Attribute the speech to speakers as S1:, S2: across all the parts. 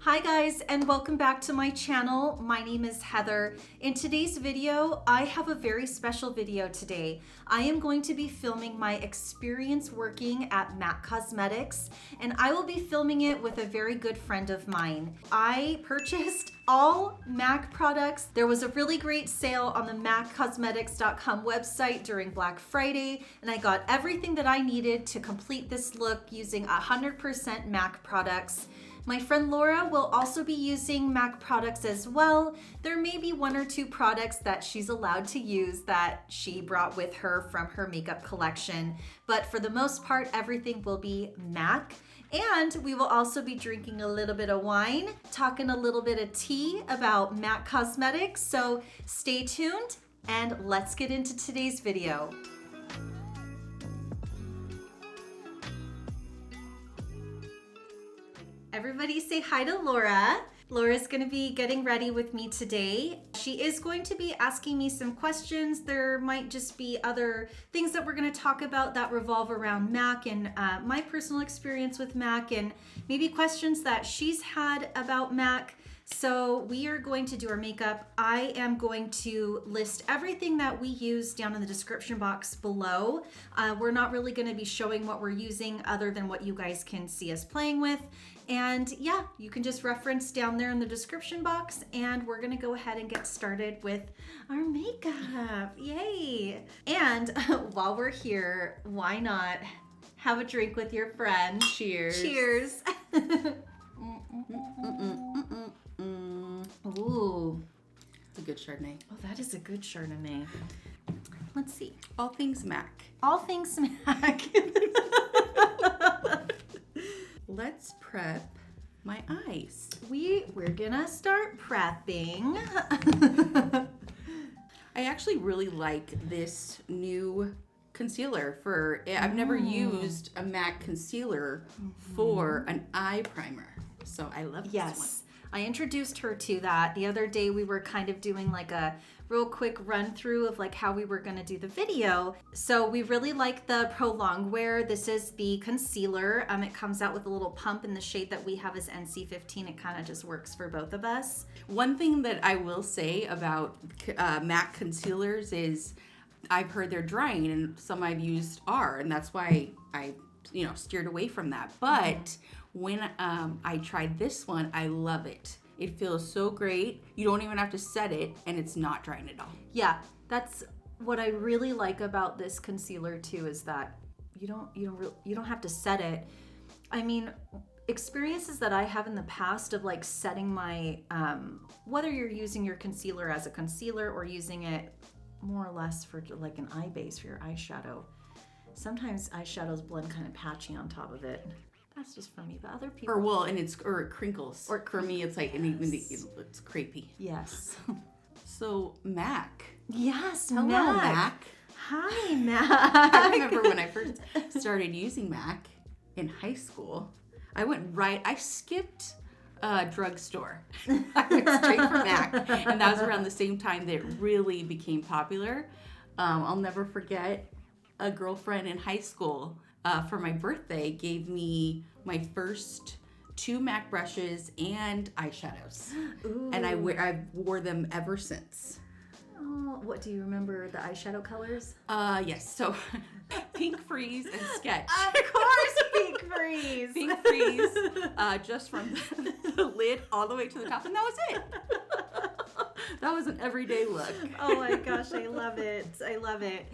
S1: Hi guys, and welcome back to my channel. My name is Heather. In today's video, I have a very special video today. I am going to be filming my experience working at MAC Cosmetics, and I will be filming it with a very good friend of mine. I purchased all MAC products. There was a really great sale on the maccosmetics.com website during Black Friday, and I got everything that I needed to complete this look using 100% MAC products. My friend Laura will also be using MAC products as well. There may be one or two products that she's allowed to use that she brought with her from her makeup collection, but for the most part, everything will be MAC. And we will also be drinking a little bit of wine, talking a little bit of tea about MAC Cosmetics. So stay tuned and let's get into today's video. Everybody say hi to Laura. Laura's gonna be getting ready with me today. She is going to be asking me some questions. There might just be other things that we're gonna talk about that revolve around MAC and my personal experience with MAC, and maybe questions that she's had about MAC. So we are going to do our makeup. I am going to list everything that we use down in the description box below. We're not really gonna be showing what we're using other than what you guys can see us playing with. And yeah, you can just reference down there in the description box, and we're gonna go ahead and get started with our makeup. Yay! And while we're here, why not have a drink with your friend?
S2: Cheers.
S1: Cheers. Ooh.
S2: It's a good Chardonnay.
S1: Oh, that is a good Chardonnay. Let's see.
S2: All things MAC.
S1: All things MAC.
S2: Let's prep my eyes.
S1: We're gonna start prepping.
S2: I actually really like this new concealer I've never used a MAC concealer for an eye primer. So I love this one.
S1: Yes. I introduced her to that. The other day we were kind of doing like a real quick run through of like how we were gonna do the video. So we really like the Prolonged Wear. This is the concealer. It comes out with a little pump in the shade that we have is NC15. It kind of just works for both of us.
S2: One thing that I will say about MAC concealers is I've heard they're drying, and some I've used are, and that's why I steered away from that. But when I tried this one, I love it. It feels so great. You don't even have to set it, and it's not drying at all.
S1: Yeah, that's what I really like about this concealer too, is that you don't have to set it. I mean, experiences that I have in the past of like setting my whether you're using your concealer as a concealer or using it more or less for like an eye base for your eyeshadow. Sometimes eyeshadows blend kind of patchy on top of it. That's just for me, but other people.
S2: Or it crinkles. Or for me, it's like it's crepey.
S1: Yes.
S2: So MAC.
S1: Yes,
S2: Hello, MAC.
S1: Hi, MAC.
S2: I remember when I first started using MAC in high school. I skipped drugstore. I went straight for MAC, and that was around the same time that it really became popular. I'll never forget a girlfriend in high school for my birthday gave me my first 2 MAC brushes and eyeshadows.
S1: Ooh.
S2: And I wore them ever since.
S1: Oh, what do you remember the eyeshadow colors?
S2: Yes. So Pink Freeze and Sketch.
S1: Of course, Pink Freeze.
S2: Pink Freeze, just from the lid all the way to the top, and that was it. That was an everyday look.
S1: Oh my gosh, I love it. I love it.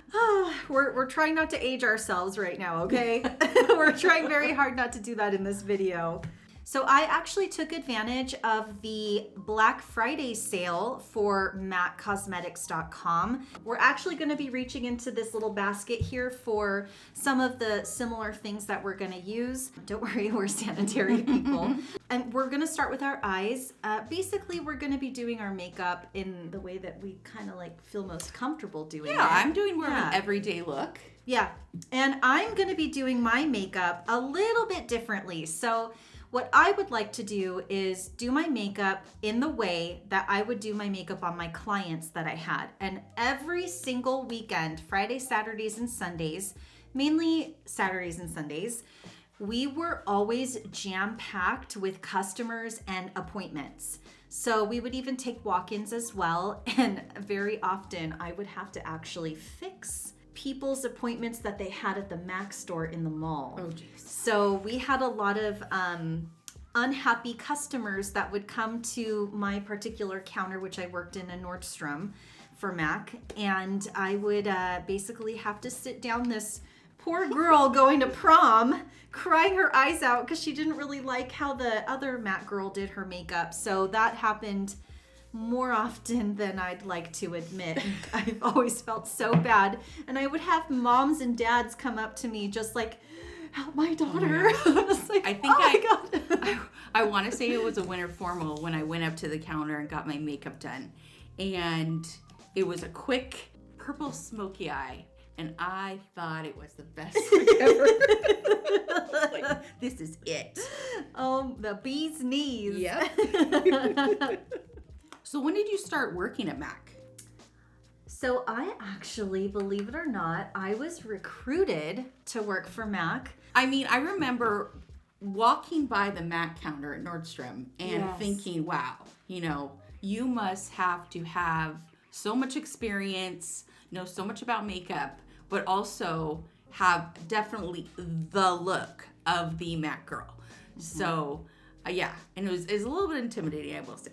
S1: We're trying not to age ourselves right now, okay? We're trying very hard not to do that in this video. So I actually took advantage of the Black Friday sale for maccosmetics.com. We're actually going to be reaching into this little basket here for some of the similar things that we're going to use. Don't worry, we're sanitary people. And we're going to start with our eyes. Basically, we're going to be doing our makeup in the way that we kind of like feel most comfortable doing it.
S2: Yeah, I'm doing more of an everyday look.
S1: Yeah, and I'm going to be doing my makeup a little bit differently. So what I would like to do is do my makeup in the way that I would do my makeup on my clients that I had. And every single weekend, Fridays, Saturdays, and Sundays, mainly Saturdays and Sundays, we were always jam-packed with customers and appointments. So we would even take walk-ins as well. And very often I would have to actually fix people's appointments that they had at the Mac store in the mall.
S2: Oh, geez.
S1: So we had a lot of unhappy customers that would come to my particular counter, which I worked in a Nordstrom for Mac. And I would basically have to sit down this poor girl going to prom, crying her eyes out because she didn't really like how the other Mac girl did her makeup. So that happened more often than I'd like to admit. I've always felt so bad. And I would have moms and dads come up to me just like, help my daughter. I was like,
S2: I think
S1: God.
S2: I want to say it was a winter formal when I went up to the counter and got my makeup done. And it was a quick purple smoky eye. And I thought it was the best look ever. Like, this is it.
S1: Oh, the bee's knees.
S2: Yep. So when did you start working at Mac?
S1: So I actually, believe it or not, I was recruited to work for Mac.
S2: I mean, I remember walking by the Mac counter at Nordstrom and
S1: Yes.
S2: thinking, wow, you know, you must have to have so much experience, know so much about makeup, but also have definitely the look of the Mac girl. Mm-hmm. So, yeah, and it was a little bit intimidating, I will say.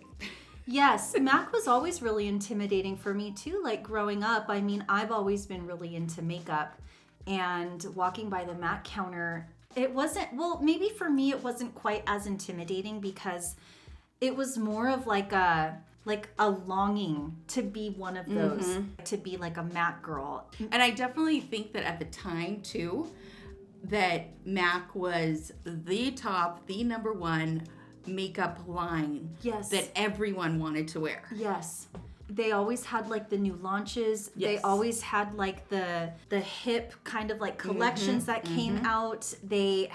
S1: Yes, Mac was always really intimidating for me too. Like growing up, I mean, I've always been really into makeup, and walking by the Mac counter, it wasn't, well, maybe for me it wasn't quite as intimidating because it was more of like a longing to be one of those, to be like a Mac girl.
S2: And I definitely think that at the time too, that Mac was the top, the number one makeup line
S1: Yes.
S2: that everyone wanted to wear.
S1: Yes. They always had like the new launches.
S2: Yes.
S1: They always had like the hip kind of like collections that came out. They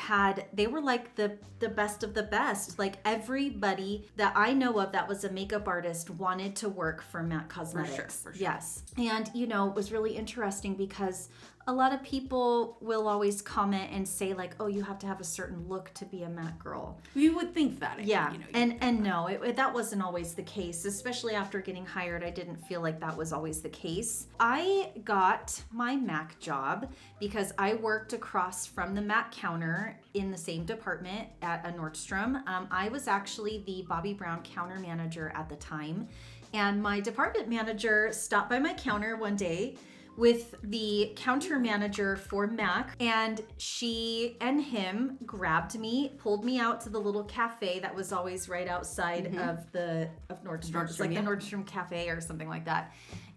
S1: were like the best of the best. Like everybody that I know of that was a makeup artist wanted to work for Mac Cosmetics.
S2: For sure.
S1: Yes. And you know, it was really interesting because a lot of people will always comment and say like, oh, you have to have a certain look to be a Mac girl.
S2: You would think that.
S1: Yeah,
S2: You know,
S1: and no, that wasn't always the case. Especially after getting hired, I didn't feel like that was always the case. I got my Mac job because I worked across from the Mac counter in the same department at a Nordstrom. I was actually the Bobbi Brown counter manager at the time, and my department manager stopped by my counter one day with the counter manager for Mac, and she and him grabbed me, pulled me out to the little cafe that was always right outside of Nordstrom. It's like the Nordstrom Cafe or something like that.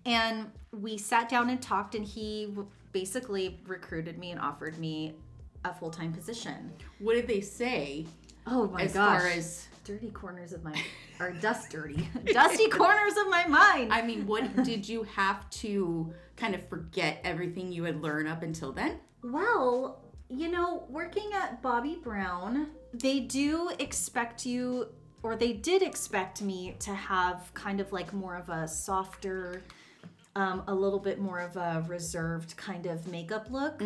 S1: And we sat down and talked, and he basically recruited me and offered me a full-time position.
S2: what did they say?
S1: Oh my
S2: as
S1: gosh.
S2: far as
S1: Dusty corners of my mind.
S2: I mean, what did you have to kind of forget everything you had learned up until then?
S1: Well, you know, working at Bobbi Brown, they do expect you, or they did expect me to have kind of like more of a softer, a little bit more of a reserved kind of makeup look,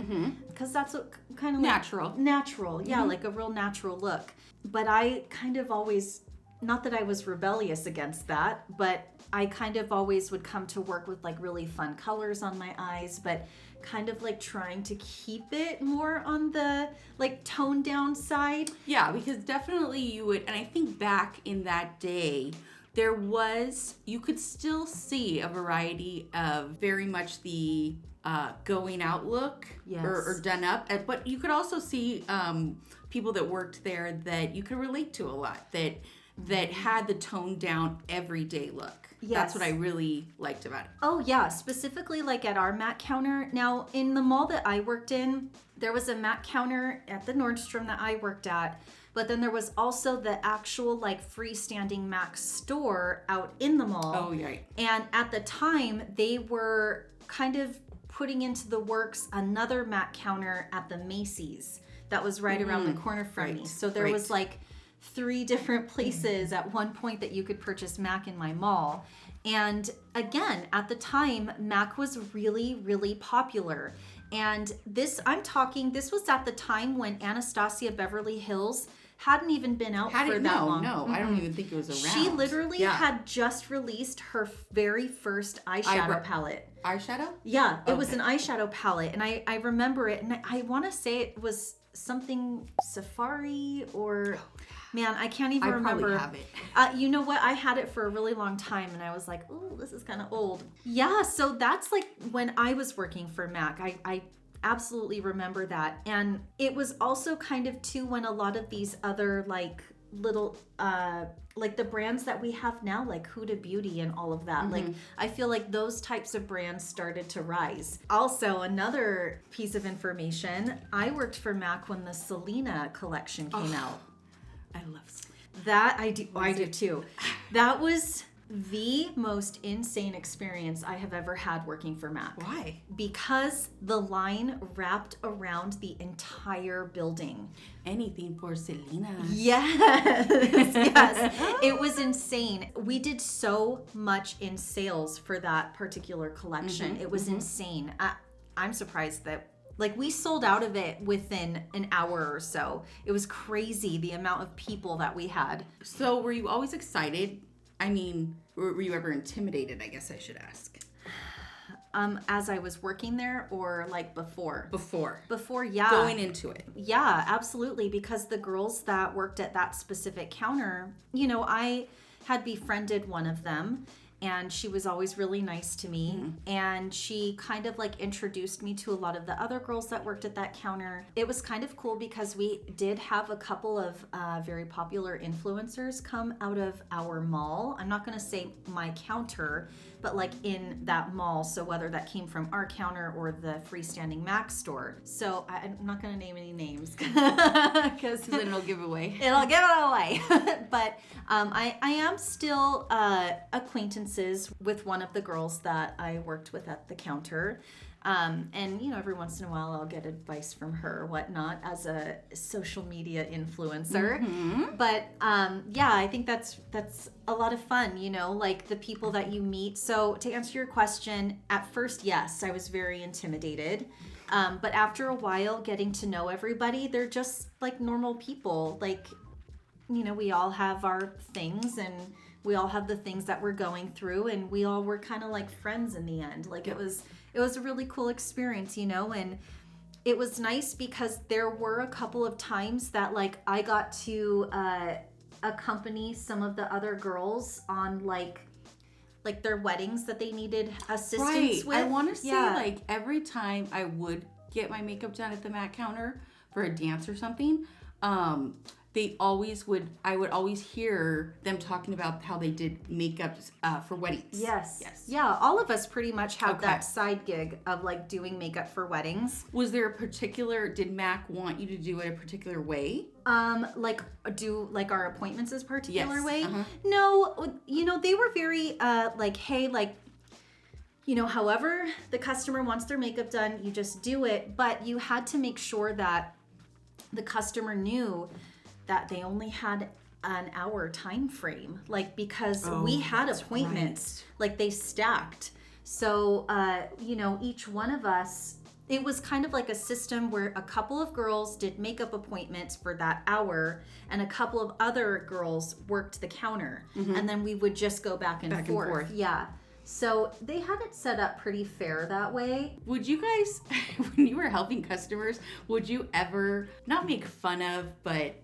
S1: because that's what kind of natural, yeah, like a real natural look. But I kind of always, not that I was rebellious against that, but I kind of always would come to work with like really fun colors on my eyes, but kind of like trying to keep it more on the like toned down side.
S2: Yeah, because definitely you would, and I think back in that day, you could still see a variety of very much the going out look,
S1: Yes.
S2: or done up, but you could also see people that worked there that you could relate to a lot, that had the toned down everyday look.
S1: Yes.
S2: That's what I really liked about it.
S1: Oh yeah, specifically like at our Mac counter. Now in the mall that I worked in, there was a Mac counter at the Nordstrom that I worked at, but then there was also the actual like freestanding Mac store out in the mall.
S2: Oh yeah.
S1: And at the time they were kind of putting into the works another Mac counter at the Macy's that was right around the corner from me. So there was like 3 different places at one point that you could purchase Mac in my mall. And again, at the time, Mac was really, really popular. And this was at the time when Anastasia Beverly Hills hadn't even been out for that long.
S2: No, I don't even think it was around.
S1: She literally had just released her very first eyeshadow palette.
S2: Eyeshadow?
S1: Yeah, it was an eyeshadow palette, and I remember it, and I want to say it was something Safari or... Man, I can't even remember.
S2: I probably have it.
S1: You know what? I had it for a really long time, and I was like, "Oh, this is kind of old." Yeah, so that's like when I was working for MAC. I absolutely remember that, and it was also kind of too when a lot of these other like little like the brands that we have now, like Huda Beauty and all of that. Like I feel like those types of brands started to rise. Also, another piece of information: I worked for MAC when the Selena collection came out.
S2: I love Selena.
S1: That I do. I do too. That was the most insane experience I have ever had working for MAC.
S2: Why?
S1: Because the line wrapped around the entire building.
S2: Anything for Selena.
S1: Yes. Yes. It was insane. We did so much in sales for that particular collection. It was insane. I'm surprised that we sold out of it within an hour or so. It was crazy the amount of people that we had.
S2: So were you always excited? I mean, were you ever intimidated, I guess I should ask?
S1: As I was working there or like before? Before, yeah.
S2: Going into it.
S1: Yeah, absolutely. Because the girls that worked at that specific counter, I had befriended one of them. And she was always really nice to me. And she kind of like introduced me to a lot of the other girls that worked at that counter. It was kind of cool because we did have a couple of very popular influencers come out of our mall. I'm not going to say my counter, but like in that mall. So whether that came from our counter or the freestanding MAC store. So I'm not going to name any names because
S2: then it'll give away.
S1: It'll give it away. But I am still acquaintances with one of the girls that I worked with at the counter. And, every once in a while I'll get advice from her or whatnot as a social media influencer. But yeah, I think that's a lot of fun, like the people that you meet. So to answer your question, at first, yes, I was very intimidated. But after a while, getting to know everybody, they're just like normal people. Like, we all have our things and we all have the things that we're going through, and we all were kind of like friends in the end. Like it was a really cool experience, and it was nice because there were a couple of times that like I got to accompany some of the other girls on like their weddings that they needed assistance with.
S2: I want to say like every time I would get my makeup done at the MAC counter for a dance or something, I would always hear them talking about how they did makeup for weddings.
S1: Yes. Yeah, all of us pretty much have that side gig of like doing makeup for weddings.
S2: Was there did MAC want you to do it a particular way?
S1: Like do like our appointments as particular way?
S2: Uh-huh.
S1: No, they were very like, hey, like, however the customer wants their makeup done, you just do it. But you had to make sure that the customer knew that they only had an hour time frame, like because we had appointments, like they stacked. So, each one of us, it was kind of like a system where a couple of girls did makeup appointments for that hour and a couple of other girls worked the counter. And then we would just go back and forth. Yeah. So they had it set up pretty fair that way.
S2: Would you guys, when you were helping customers, would you ever not make fun of, but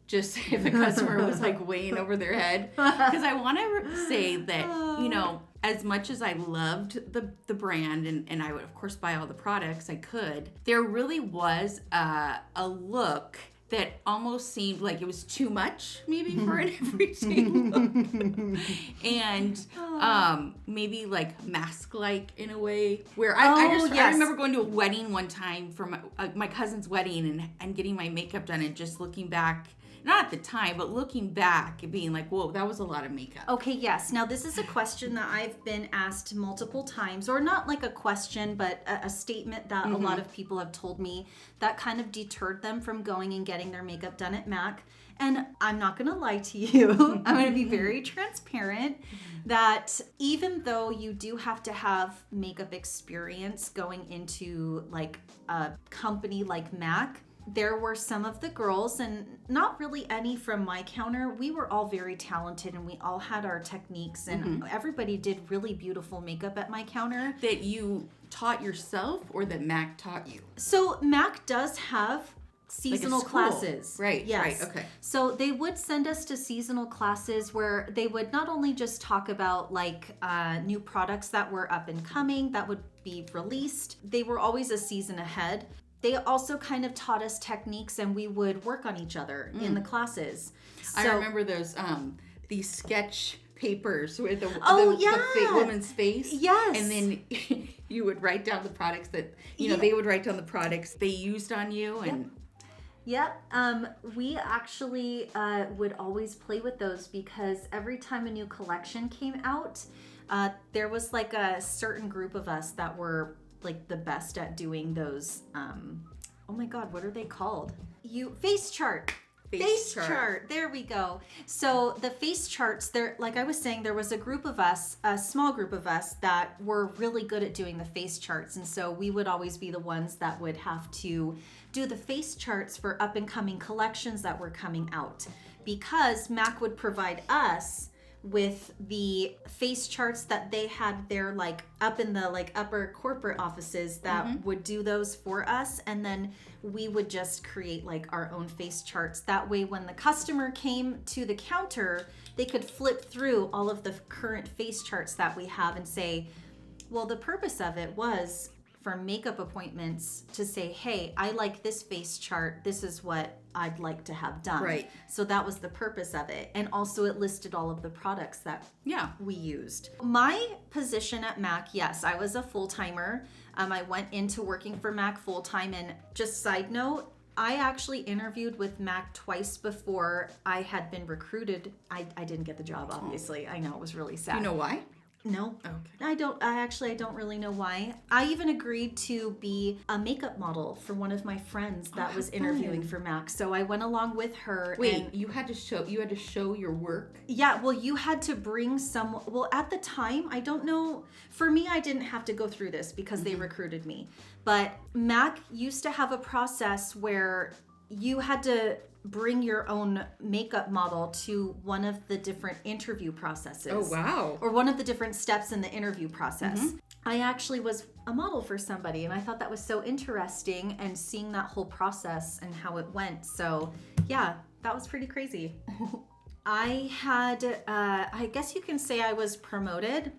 S2: just if a customer was like weighing over their head? Because I want to say that, as much as I loved the brand and I would of course buy all the products I could, there really was a look that almost seemed like it was too much maybe for an everyday look. And maybe like mask-like in a way where I remember going to a wedding one time for my cousin's wedding and getting my makeup done and just looking back, not at the time, but looking back and being like, whoa, that was a lot of makeup.
S1: Okay, yes. Now, this is a question that I've been asked multiple times, or not like a question, but a statement that a lot of people have told me that kind of deterred them from going and getting their makeup done at MAC. And I'm not going to lie to you. I'm going to be very transparent that even though you do have to have makeup experience going into like a company like MAC, there were some of the girls, and not really any from my counter. We were all very talented and we all had our techniques, and everybody did really beautiful makeup at my counter.
S2: That you taught yourself or that MAC taught you?
S1: So MAC does have seasonal classes.
S2: Right,
S1: yes.
S2: right, okay.
S1: So they would send us to seasonal classes where they would not only just talk about like new products that were up and coming that would be released. They were always a season ahead. They also kind of taught us techniques, and we would work on each other in the classes. So,
S2: I remember those these sketch papers with the woman's face.
S1: Yes.
S2: And then you would write down the products that, they would write down the products they used on you. And
S1: Yep. We actually would always play with those because every time a new collection came out, there was like a certain group of us that were like the best at doing those. Oh my God, what are they called? Face chart. Face chart. There we go. So the face charts, there, like I was saying, there was a group of us, a small group of us that were really good at doing the face charts. And so we would always be the ones that would have to do the face charts for up and coming collections that were coming out, because MAC would provide us with the face charts that they had there, like up in the like upper corporate offices that would do those for us, and then we would just create like our own face charts. That way when the customer came to the counter, they could flip through all of the current face charts that we have and say, well, the purpose of it was for makeup appointments to say, hey, I like this face chart, this is what I'd like to have done.
S2: Right.
S1: So that was the purpose of it. And also it listed all of the products that we used. My position at MAC, yes, I was a full-timer. I went into working for MAC full-time, and just side note, I actually interviewed with MAC twice before I had been recruited. I didn't get the job, obviously. I know, it was really sad.
S2: You know why?
S1: No.
S2: Okay.
S1: I don't really know why. I even agreed to be a makeup model for one of my friends that was interviewing for MAC. So I went along with her.
S2: Wait,
S1: and
S2: you had to show your work?
S1: Yeah, well, you had to bring someone. Well, at the time, I don't know. For me, I didn't have to go through this because they recruited me. But MAC used to have a process where you had to bring your own makeup model to one of the different interview processes.
S2: Oh, wow.
S1: Or one of the different steps in the interview process. I actually was a model for somebody, and I thought that was so interesting, and seeing that whole process and how it went. So yeah, that was pretty crazy. I had, I guess you can say I was promoted.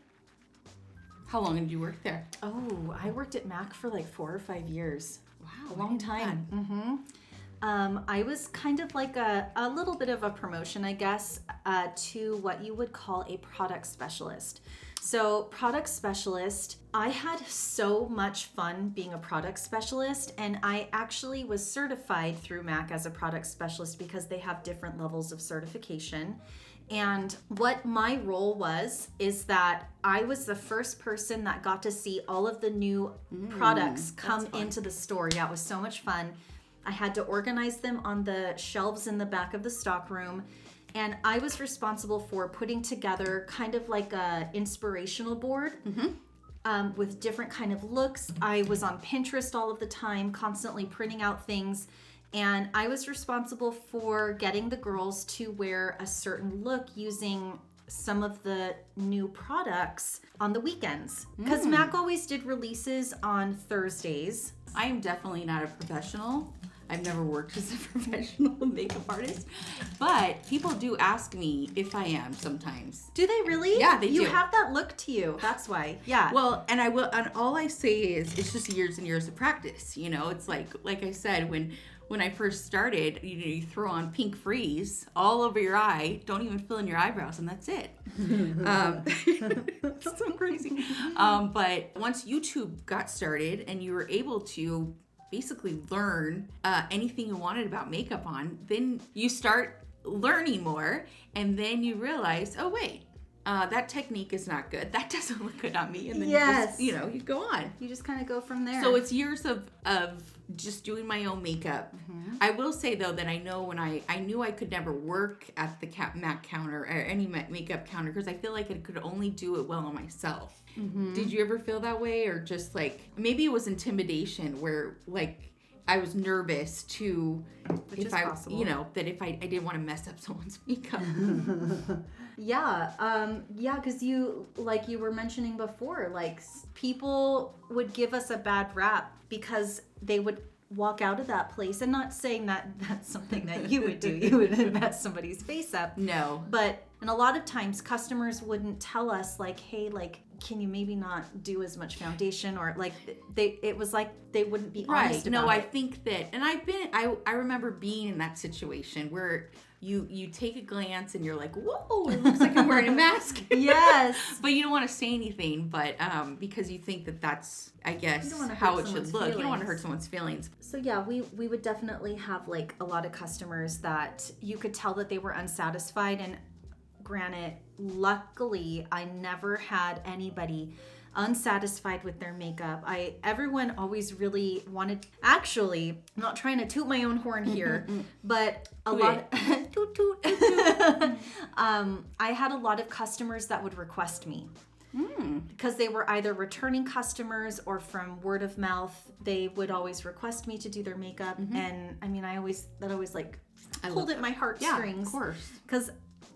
S2: How long did you work there?
S1: Oh, I worked at MAC for like 4 or 5 years.
S2: Wow.
S1: A long time. I was kind of like a little bit of a promotion, I guess, to what you would call a product specialist. So product specialist, I had so much fun being a product specialist, and I actually was certified through MAC as a product specialist because they have different levels of certification. And what my role was is that I was the first person that got to see all of the new products come into the store. Yeah, it was so much fun. I had to organize them on the shelves in the back of the stockroom, and I was responsible for putting together kind of like a inspirational board with different kind of looks. I was on Pinterest all of the time, constantly printing out things, and I was responsible for getting the girls to wear a certain look using some of the new products on the weekends, because MAC always did releases on Thursdays.
S2: I am definitely not a professional. I've never worked as a professional makeup artist, but people do ask me if I am sometimes.
S1: Do they really?
S2: Yeah, they do.
S1: You have that look to you. That's why. Yeah.
S2: Well, and I will, and all I say is it's just years and years of practice. You know, it's like I said, when I first started, you throw on pink freeze all over your eye, don't even fill in your eyebrows, and that's it. It's so crazy. But once YouTube got started and you were able to basically learn anything you wanted about makeup on, then you start learning more, and then you realize, oh wait, that technique is not good. That doesn't look good on me. And then
S1: Yes.
S2: you just, you go on.
S1: You just kind of go from there.
S2: So it's years of just doing my own makeup. I will say though that I know when I knew I could never work at the MAC counter or any makeup counter because I feel like I could only do it well on myself. Did you ever feel that way, or just like maybe it was intimidation where like I was nervous to
S1: Which is possible.
S2: that if I didn't want to mess up someone's makeup.
S1: Yeah, because you were mentioning before, like people would give us a bad rap because they would walk out of that place, and not saying that that's something that you would do. You would mess somebody's face up.
S2: No.
S1: And a lot of times customers wouldn't tell us like, hey, like, can you maybe not do as much foundation, or like it was like they wouldn't be honest about it.
S2: I think that, and I remember being in that situation where you take a glance and you're like, whoa, it looks like I'm wearing a mask.
S1: Yes.
S2: But you don't want to say anything, but because you think that that's, I guess, how it should look. You don't want to hurt someone's feelings.
S1: So yeah, we would definitely have like a lot of customers that you could tell that they were unsatisfied, and granted, luckily I never had anybody unsatisfied with their makeup. Everyone always really wanted, actually, I'm not trying to toot my own horn here, but toot toot. I had a lot of customers that would request me. Because they were either returning customers or from word of mouth, they would always request me to do their makeup. And I mean, that always like pulled at my heartstrings.
S2: Yeah, of course.
S1: Because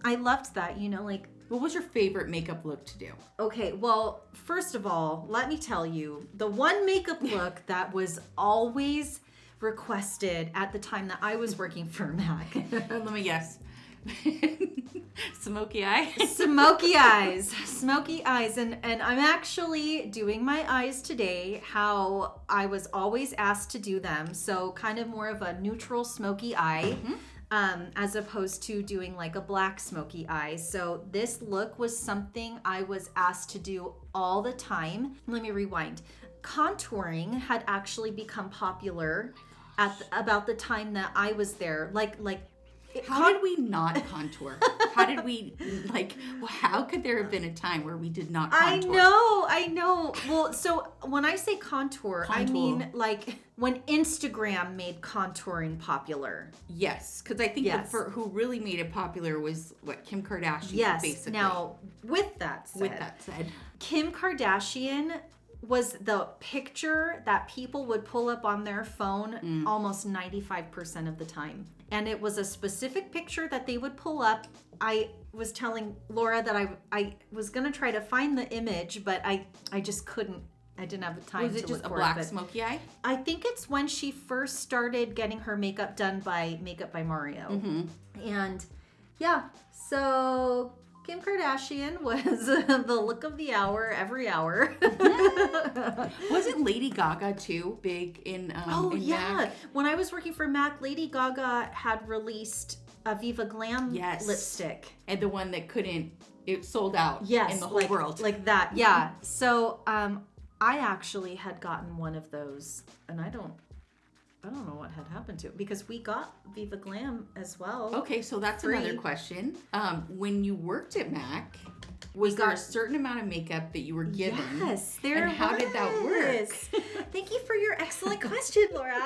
S1: I loved that, like.
S2: What was your favorite makeup look to do?
S1: Okay, well, first of all, let me tell you, the one makeup look that was always requested at the time that I was working for MAC.
S2: Let me guess. Smoky eye?
S1: Smoky eyes. Smoky eyes. And I'm actually doing my eyes today how I was always asked to do them. So kind of more of a neutral smoky eye. As opposed to doing like a black smoky eye. So this look was something I was asked to do all the time. Let me rewind. Contouring had actually become popular at about the time that I was there.
S2: How did we not contour? How did we, how could there have been a time where we did not contour?
S1: I know. Well, so when I say contour, I mean like when Instagram made contouring popular.
S2: Yes, because I think who really made it popular was Kim Kardashian.
S1: Yes.
S2: Basically.
S1: Now, with that said, Kim Kardashian was the picture that people would pull up on their phone almost 95% of the time. And it was a specific picture that they would pull up. I was telling Laura that I was going to try to find the image, but I just couldn't. I didn't have the time to look for it.
S2: Was it just a black smoky eye?
S1: I think it's when she first started getting her makeup done by Makeup by Mario. And yeah, so Kim Kardashian was the look of the hour every hour.
S2: Wasn't Lady Gaga too big in in MAC?
S1: When I was working for MAC, Lady Gaga had released a Viva Glam lipstick.
S2: And the one that it sold out in the whole world.
S1: Like that, yeah. So I actually had gotten one of those, and I don't know what had happened to it because we got Viva Glam as well.
S2: Okay, so that's another question. When you worked at MAC, was there a certain amount of makeup that you were given?
S1: Yes, there was.
S2: And how did that work?
S1: Thank you for your excellent question, Laura.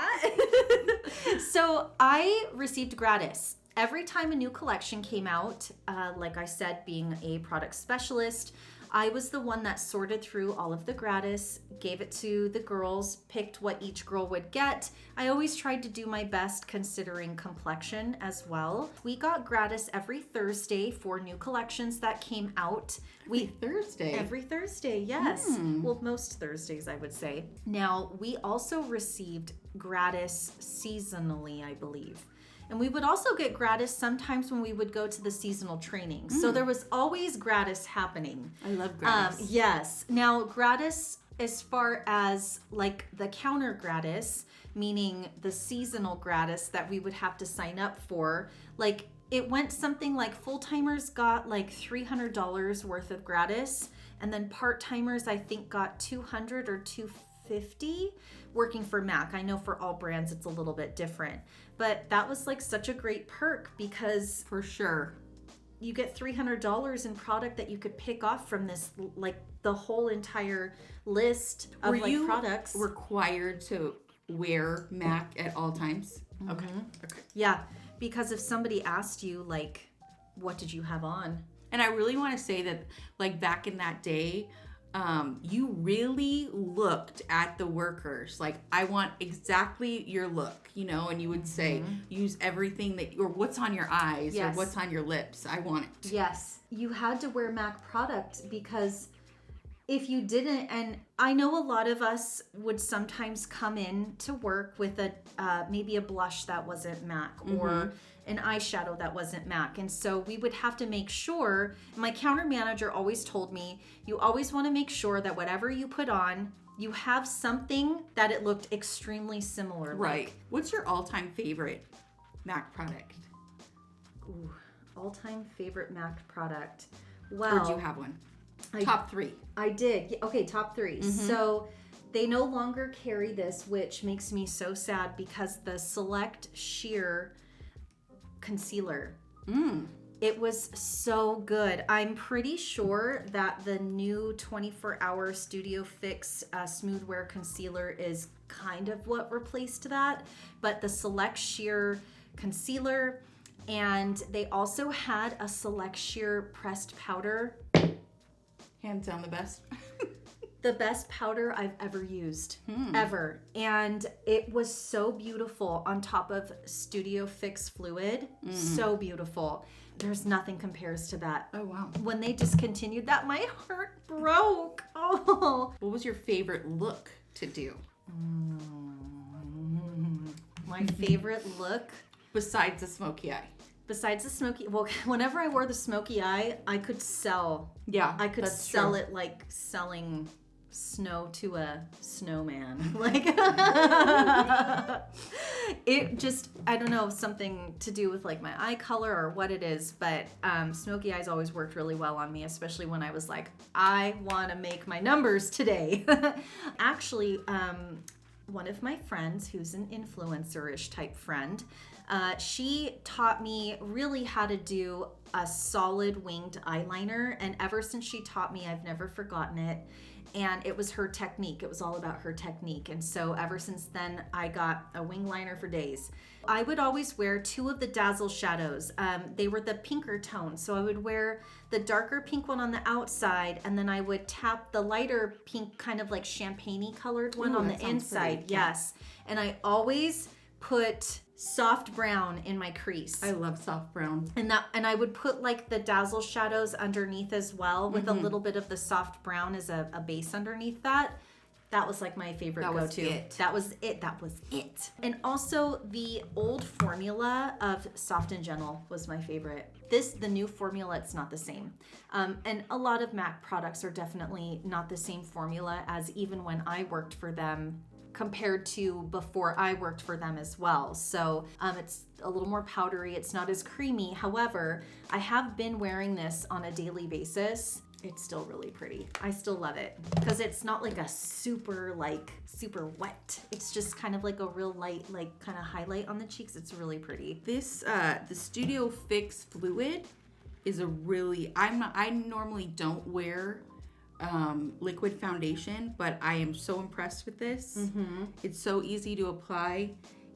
S1: So I received Gratis. Every time a new collection came out, like I said, being a product specialist, I was the one that sorted through all of the Gratis, gave it to the girls, picked what each girl would get. I always tried to do my best considering complexion as well. We got Gratis every Thursday for new collections that came out. Every Thursday, yes. Well, most Thursdays, I would say. Now, we also received Gratis seasonally, I believe. And we would also get Gratis sometimes when we would go to the seasonal trainings. So there was always Gratis happening.
S2: I love Gratis.
S1: Yes. Now, Gratis, as far as like the counter Gratis, meaning the seasonal Gratis that we would have to sign up for, like it went something like full-timers got like $300 worth of Gratis. And then part-timers, I think, got $200 or $250 working for MAC. I know for all brands it's a little bit different, but that was like such a great perk because
S2: for sure,
S1: you get $300 in product that you could pick off from this, like the whole entire list of products.
S2: Required to wear MAC at all times? Okay.
S1: Yeah, because if somebody asked you, like, what did you have on?
S2: And I really want to say that, like, back in that day, you really looked at the workers. Like, I want exactly your look, you know, and you would say, use everything or what's on your eyes or what's on your lips. I want it.
S1: Yes. You had to wear MAC product because if you didn't, and I know a lot of us would sometimes come in to work with maybe a blush that wasn't MAC or an eyeshadow that wasn't MAC. And so we would have to make sure, my counter manager always told me, you always want to make sure that whatever you put on, you have something that it looked extremely similar.
S2: Right. What's your all-time favorite MAC product?
S1: Ooh, all-time favorite MAC product. Well,
S2: or do you have one? Top 3.
S1: I did. Okay, top 3. So they no longer carry this, which makes me so sad because the Select Sheer Concealer. It was so good. I'm pretty sure that the new 24-hour Studio Fix Smooth Wear Concealer is kind of what replaced that. But the Select Sheer Concealer, and they also had a Select Sheer Pressed Powder.
S2: Hands down the best.
S1: The best powder I've ever used, ever. And it was so beautiful on top of Studio Fix Fluid. So beautiful. There's nothing compares to that.
S2: Oh, wow.
S1: When they discontinued that, my heart broke. Oh.
S2: What was your favorite look to do?
S1: My favorite look?
S2: Besides the smoky eye.
S1: Besides the smoky, well, whenever I wore the smoky eye, I could sell.
S2: Yeah,
S1: I could sell it like selling snow to a snowman. Like, it just, I don't know, something to do with like my eye color or what it is, but smoky eyes always worked really well on me, especially when I was like, I want to make my numbers today. Actually, one of my friends who's an influencer-ish type friend, she taught me really how to do a solid winged eyeliner, and ever since she taught me, I've never forgotten it. And it was her technique. It was all about her technique. And so ever since then, I got a wing liner for days. I would always wear 2 of the Dazzle shadows. They were the pinker tone. So I would wear the darker pink one on the outside, and then I would tap the lighter pink, kind of like champagne-y colored one on the inside.
S2: Pretty.
S1: Yes. And I always put soft brown in my crease.
S2: I love soft brown.
S1: And I would put like the Dazzle shadows underneath as well, with a little bit of the soft brown as a base underneath that. That was like my favorite go-to. That was it. And also the old formula of Soft and Gentle was my favorite. The new formula, it's not the same. And a lot of MAC products are definitely not the same formula as even when I worked for them, compared to before I worked for them as well. So it's a little more powdery. It's not as creamy. However, I have been wearing this on a daily basis. It's still really pretty. I still love it because it's not like a super wet. It's just kind of like a real light, like kind of highlight on the cheeks. It's really pretty.
S2: This, the Studio Fix Fluid is a really, I normally don't wear liquid foundation, but I am so impressed with this. It's so easy to apply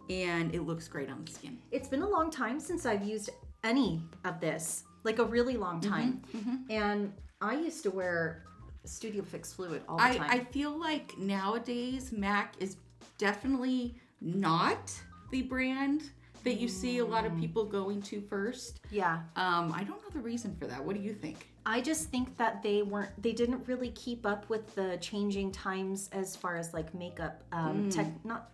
S2: and it looks great on the skin.
S1: It's been a long time since I've used any of this, like a really long time. And I used to wear Studio Fix Fluid all the time.
S2: I feel like nowadays MAC is definitely not the brand that you see a lot of people going to first.
S1: Yeah.
S2: I don't know the reason for that. What do you think?
S1: I just think that they didn't really keep up with the changing times as far as like makeup,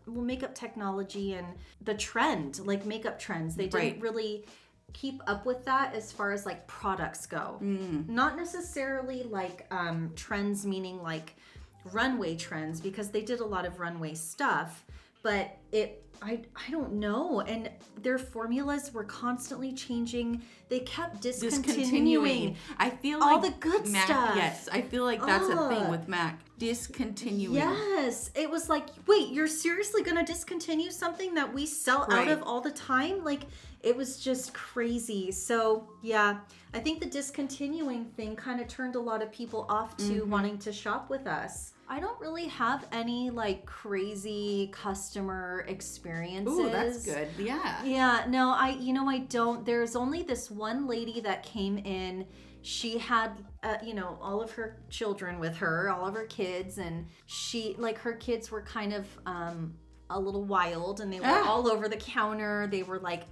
S1: makeup technology and the trend, like makeup trends. They didn't really keep up with that as far as like products go. Not necessarily like trends, meaning like runway trends, because they did a lot of runway stuff, but I don't know. And their formulas were constantly changing. They kept discontinuing.
S2: I feel
S1: all
S2: like
S1: the good
S2: MAC,
S1: stuff.
S2: Yes, I feel like that's a thing with MAC. Discontinuing.
S1: Yes. It was like, wait, you're seriously going to discontinue something that we sell out of all the time? Like, it was just crazy. So, yeah, I think the discontinuing thing kind of turned a lot of people off to wanting to shop with us. I don't really have any like crazy customer experiences.
S2: Ooh, that's good. Yeah.
S1: Yeah, no, I don't. There's only this one lady that came in. She had, all of her children with her, all of her kids, and her kids were kind of a little wild, and they were all over the counter. They were like,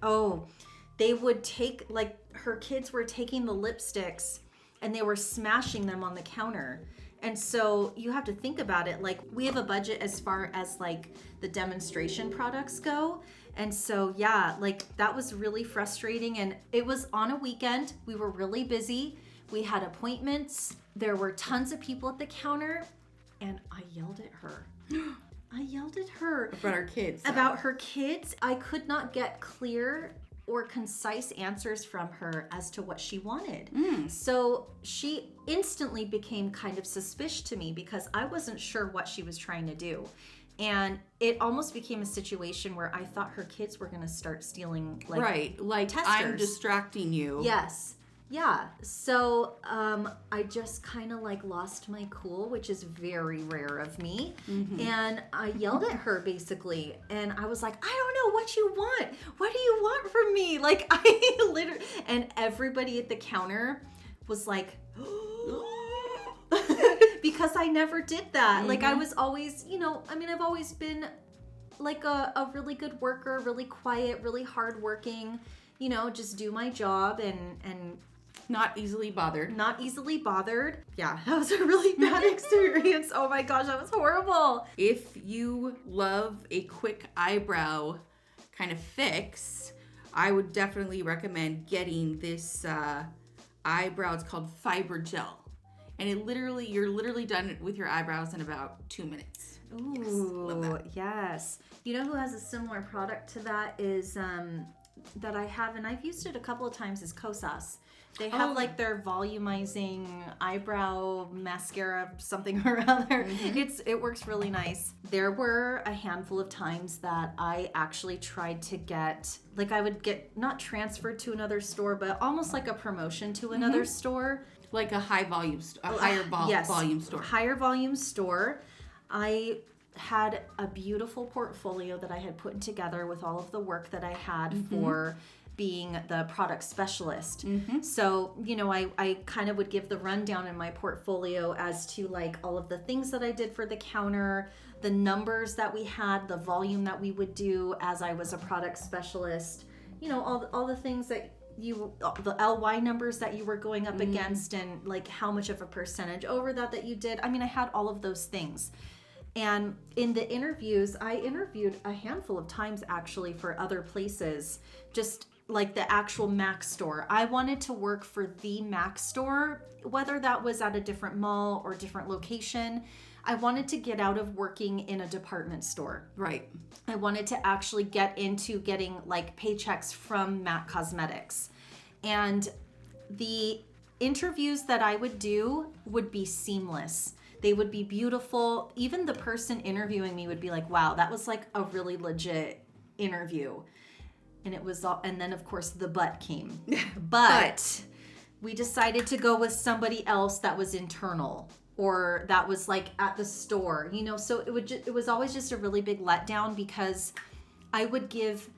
S1: they would take, like, her kids were taking the lipsticks and they were smashing them on the counter. And so you have to think about it. Like, we have a budget as far as like the demonstration products go. And so, yeah, like that was really frustrating. And it was on a weekend. We were really busy. We had appointments. There were tons of people at the counter. And I yelled at her. I yelled at her.
S2: About our kids.
S1: About her kids. I could not get clear or concise answers from her as to what she wanted. So she instantly became kind of suspicious to me because I wasn't sure what she was trying to do. And it almost became a situation where I thought her kids were going to start stealing like testers.
S2: I'm distracting you.
S1: Yes. Yeah. So I just kind of like lost my cool, which is very rare of me. And I yelled at her basically. And I was like, I don't know what you want. What do you want from me? Like I literally, and everybody at the counter was like, because I never did that. Like I was always, I've always been like a really good worker, really quiet, really hardworking, just do my job and
S2: not easily bothered.
S1: Yeah, that was a really bad experience. Oh my gosh, that was horrible.
S2: If you love a quick eyebrow kind of fix, I would definitely recommend getting this eyebrow. It's called Fiber Gel. And you're literally done with your eyebrows in about 2 minutes.
S1: Ooh,
S2: yes, love that.
S1: Yes. You know who has a similar product to that is that I have, and I've used it a couple of times, is Kosas. They have like their volumizing eyebrow mascara, something or other. It works really nice. There were a handful of times that I actually tried to get, like I would get not transferred to another store, but almost like a promotion to another store.
S2: Like a higher volume store.
S1: Higher volume store. I had a beautiful portfolio that I had put together with all of the work that I had for being the product specialist. So, I kind of would give the rundown in my portfolio as to like all of the things that I did for the counter, the numbers that we had, the volume that we would do as I was a product specialist, all the things that the LY numbers that you were going up against and like how much of a percentage over that you did. I mean, I had all of those things. And in the interviews, I interviewed a handful of times actually for other places, just like the actual MAC store. I wanted to work for the MAC store, whether that was at a different mall or different location. I wanted to get out of working in a department store.
S2: Right.
S1: I wanted to actually get into getting like paychecks from MAC Cosmetics. And the interviews that I would do would be seamless. They would be beautiful. Even the person interviewing me would be like, wow, that was like a really legit interview. And it was all, and then of course the but came. But we decided to go with somebody else that was internal or that was like at the store, so it was always just a really big letdown because I would give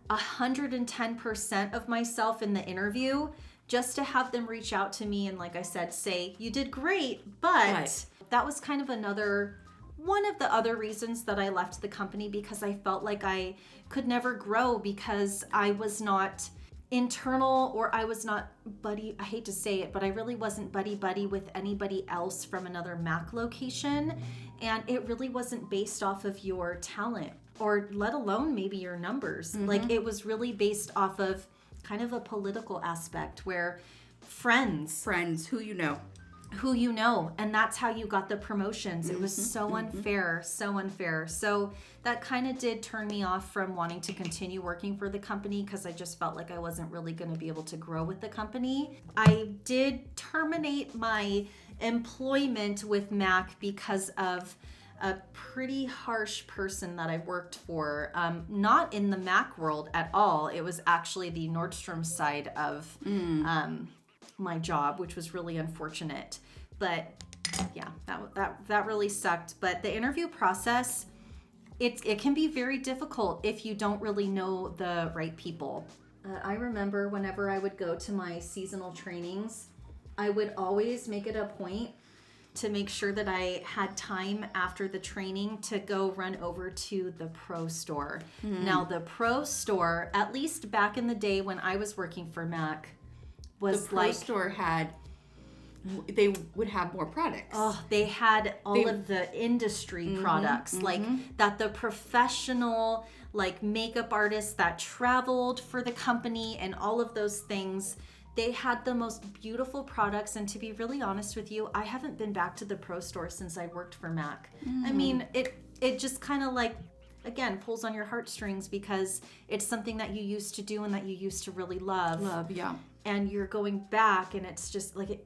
S1: 110% of myself in the interview just to have them reach out to me and, like I said, say, you did great. But that was kind of one of the other reasons that I left the company, because I felt like I could never grow because I was not internal, or I was not buddy, I hate to say it, but I really wasn't buddy with anybody else from another MAC location. And it really wasn't based off of your talent, or let alone maybe your numbers. Like it was really based off of kind of a political aspect where friends
S2: who you know.
S1: who you know, and that's how you got the promotions. It was so unfair, so unfair. So that kind of did turn me off from wanting to continue working for the company, because I just felt like I wasn't really going to be able to grow with the company. I did terminate my employment with MAC because of a pretty harsh person that I worked for, not in the MAC world at all. It was actually the Nordstrom side of my job, which was really unfortunate. But yeah, that really sucked. But the interview process, it can be very difficult if you don't really know the right people. I remember whenever I would go to my seasonal trainings, I would always make it a point to make sure that I had time after the training to go run over to the pro store. Now, the pro store, at least back in the day when I was working for MAC, was
S2: the pro store they would have more products.
S1: Oh, they had all of the industry products, like that the professional, like makeup artists that traveled for the company and all of those things. They had the most beautiful products, and to be really honest with you, I haven't been back to the pro store since I worked for MAC. I mean, it just kind of like, again, pulls on your heartstrings, because it's something that you used to do and that you used to really love.
S2: Yeah.
S1: And you're going back, and it's just like, it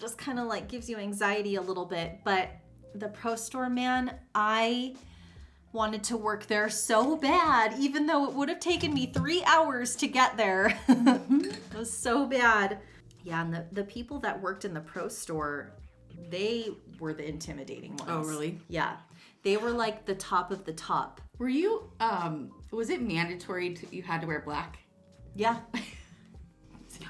S1: just kind of like gives you anxiety a little bit. But the pro store, man, I wanted to work there so bad, even though it would have taken me 3 hours to get there. It was so bad. Yeah, and the people that worked in the pro store, they were the intimidating ones.
S2: Oh, really?
S1: Yeah. They were like the top of the top.
S2: Were you, was it mandatory you had to wear black?
S1: Yeah.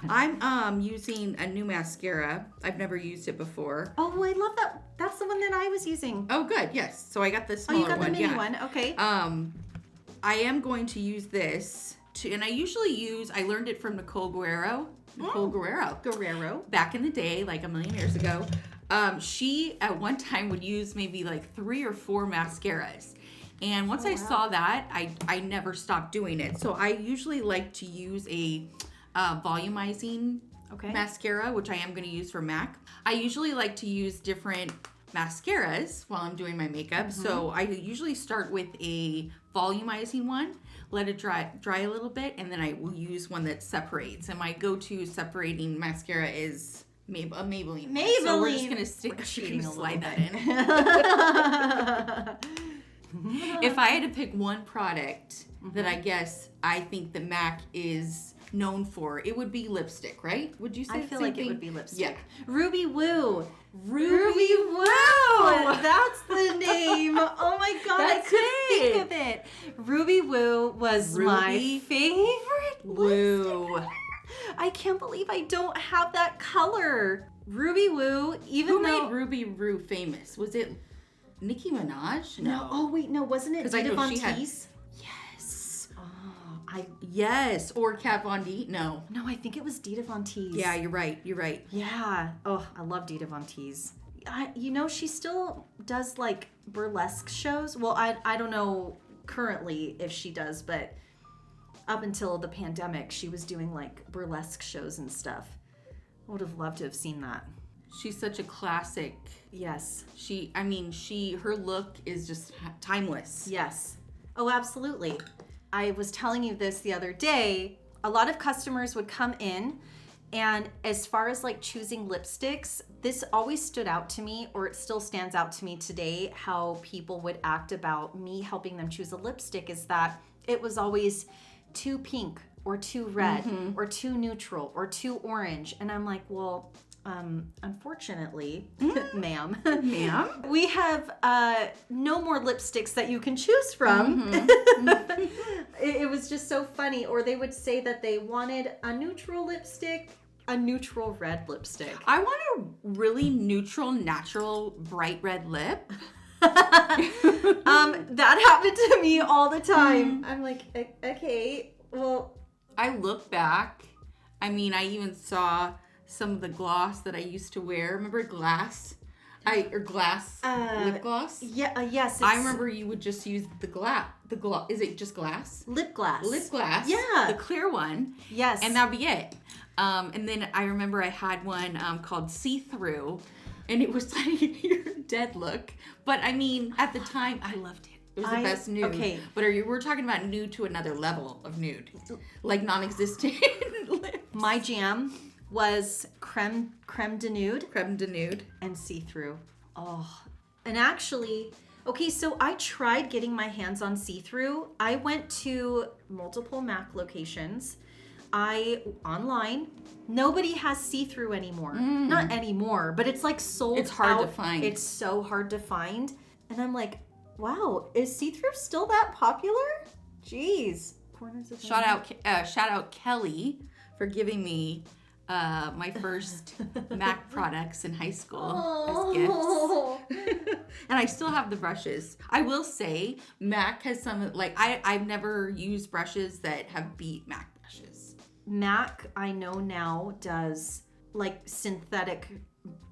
S2: I'm using a new mascara. I've never used it before.
S1: Oh, I love that. That's the one that I was using.
S2: Oh, good. Yes. So I got the smaller one.
S1: Oh, you got the mini one. Okay.
S2: I am going to use this and I usually I learned it from Nicole Guerrero. Guerrero. Back in the day, like a million years ago. She at one time would use maybe like 3 or 4 mascaras. And once I saw that, I never stopped doing it. So I usually like to use a volumizing mascara, which I am going to use for MAC. I usually like to use different mascaras while I'm doing my makeup. So I usually start with a volumizing one, let it dry a little bit, and then I will use one that separates. And my go-to separating mascara is Maybelline. So we're just going to slide that in. If I had to pick one product that I think that MAC is known for, it would be lipstick, right? Would you say?
S1: I feel like it would be lipstick.
S2: Yeah.
S1: Ruby Woo. Ruby Woo. That's the name. Oh my god, I couldn't think of it. Ruby Woo was my favorite
S2: Woo.
S1: I can't believe I don't have that color. Ruby Woo,
S2: Who made Ruby Woo famous? Was it Nicki Minaj? No.
S1: Oh wait, no, wasn't it Dita Von Teese?
S2: Yes, or Kat Von D. No,
S1: I think it was Dita Von Teese.
S2: Yeah, you're right.
S1: Yeah. Oh, I love Dita Von Teese. She still does like burlesque shows. Well, I don't know currently if she does, but up until the pandemic, she was doing like burlesque shows and stuff. I would have loved to have seen that.
S2: She's such a classic.
S1: Yes.
S2: Her look is just timeless.
S1: Yes. Oh, absolutely. I was telling you this the other day. A lot of customers would come in, and as far as like choosing lipsticks, this always stood out to me, or it still stands out to me today, how people would act about me helping them choose a lipstick, is that it was always too pink or too red or too neutral or too orange. And I'm like, well, unfortunately, ma'am, we have no more lipsticks that you can choose from. It was just so funny. Or they would say that they wanted a neutral lipstick, a neutral red lipstick.
S2: I want a really neutral, natural, bright red lip.
S1: That happened to me all the time. I'm like, okay, well.
S2: I look back. I even saw some of the gloss that I used to wear. Remember glass? Lip gloss?
S1: Yeah, yes.
S2: I remember you would just use the glass. Is it just glass?
S1: Lip gloss.
S2: Lip gloss.
S1: Yeah.
S2: The clear one.
S1: Yes.
S2: And that'd be it. And then I remember I had one called See Through, and it was like your dead look. But I mean, at the time, I loved it. It was the best nude.
S1: Okay.
S2: But we're talking about nude to another level of nude, like non-existent lips.
S1: My jam was creme de nude.
S2: Creme de nude.
S1: And see-through. Oh. And actually, okay, so I tried getting my hands on see-through. I went to multiple MAC locations. Online. Nobody has see-through anymore. Not anymore, but it's like sold out.
S2: It's hard to find.
S1: It's so hard to find. And I'm like, wow, is see-through still that popular? Jeez. Corners of
S2: Shout out Kelly for giving me my first MAC products in high school as gifts. And I still have the brushes. I will say MAC has some, like, I've never used brushes that have beat MAC brushes.
S1: MAC, I know now, does like synthetic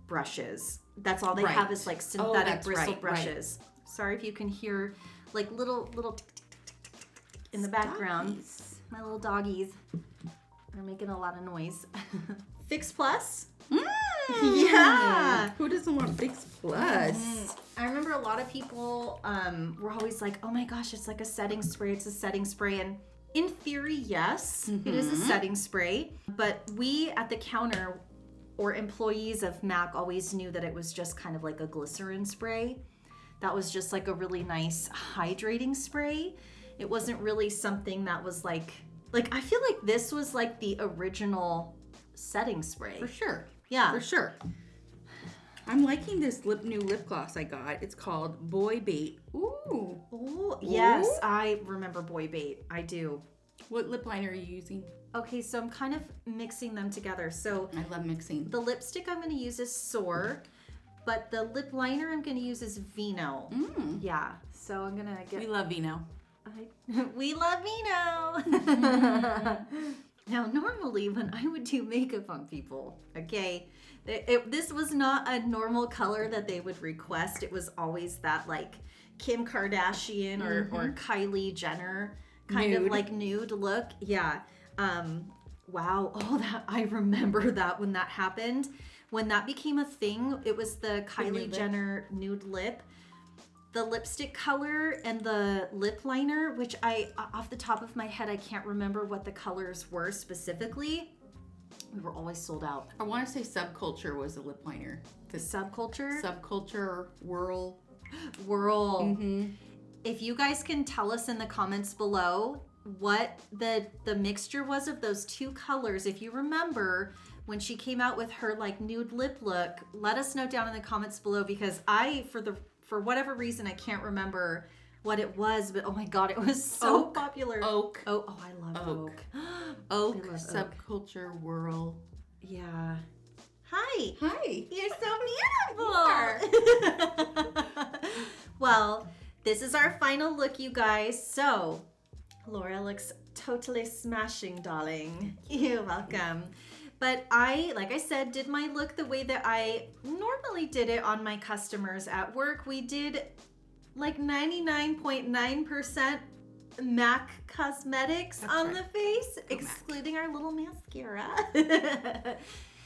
S1: brushes. That's all they have is like synthetic bristle brushes. Right. Sorry if you can hear like little tick, tick, tick, tick, tick, tick in the background. My little doggies are making a lot of noise. Fix Plus? Yeah.
S2: Who doesn't want Fix Plus?
S1: I remember a lot of people were always like, oh my gosh, it's like a setting spray. It's a setting spray. And in theory, yes, it is a setting spray. But we at the counter or employees of MAC always knew that it was just kind of like a glycerin spray. That was just like a really nice hydrating spray. It wasn't really something that was like I feel like this was like the original setting spray.
S2: For sure.
S1: Yeah.
S2: For sure. I'm liking this new lip gloss I got. It's called Boy Bait. Ooh.
S1: Oh, yes. I remember Boy Bait. I do.
S2: What lip liner are you using?
S1: Okay, so I'm kind of mixing them together. So
S2: I love mixing.
S1: The lipstick I'm going to use is Soar, but the lip liner I'm going to use is Vino. Yeah. So I'm going to get...
S2: We love Vino.
S1: We love Vino. Now, normally when I would do makeup on people, okay, this was not a normal color that they would request. It was always that like Kim Kardashian or Kylie Jenner kind of like nude look. Yeah. Wow. Oh, that I remember that when that happened. When that became a thing, it was the Kylie Jenner nude lip. The lipstick color and the lip liner, which off the top of my head, I can't remember what the colors were specifically. We were always sold out.
S2: I want to say Subculture was a lip liner.
S1: The Subculture?
S2: Subculture, Whirl.
S1: If you guys can tell us in the comments below what the mixture was of those two colors, if you remember when she came out with her like nude lip look, let us know down in the comments below, because for whatever reason, I can't remember what it was, but oh my God, it was so popular.
S2: Oak.
S1: Oh, I love Oak.
S2: Oak, Subculture, Whirl.
S1: Yeah. Hi.
S2: Hi.
S1: You're so beautiful. Well, this is our final look, you guys. So, Laura looks totally smashing, darling. You're welcome. But like I said, did my look the way that I normally did it on my customers at work. We did like 99.9% MAC cosmetics on the face, excluding our little mascara.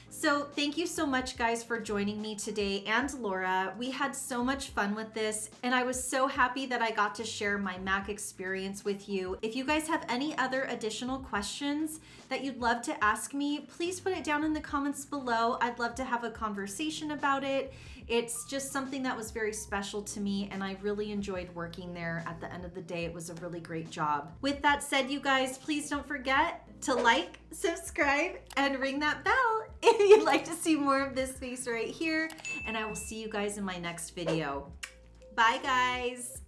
S1: So thank you so much, guys, for joining me today, and Laura. We had so much fun with this, and I was so happy that I got to share my MAC experience with you. If you guys have any other additional questions that you'd love to ask me, please put it down in the comments below. I'd love to have a conversation about it. It's just something that was very special to me, and I really enjoyed working there. At the end of the day, it was a really great job. With that said, you guys, please don't forget to like, subscribe, and ring that bell if you'd like to see more of this face right here. And I will see you guys in my next video. Bye, guys.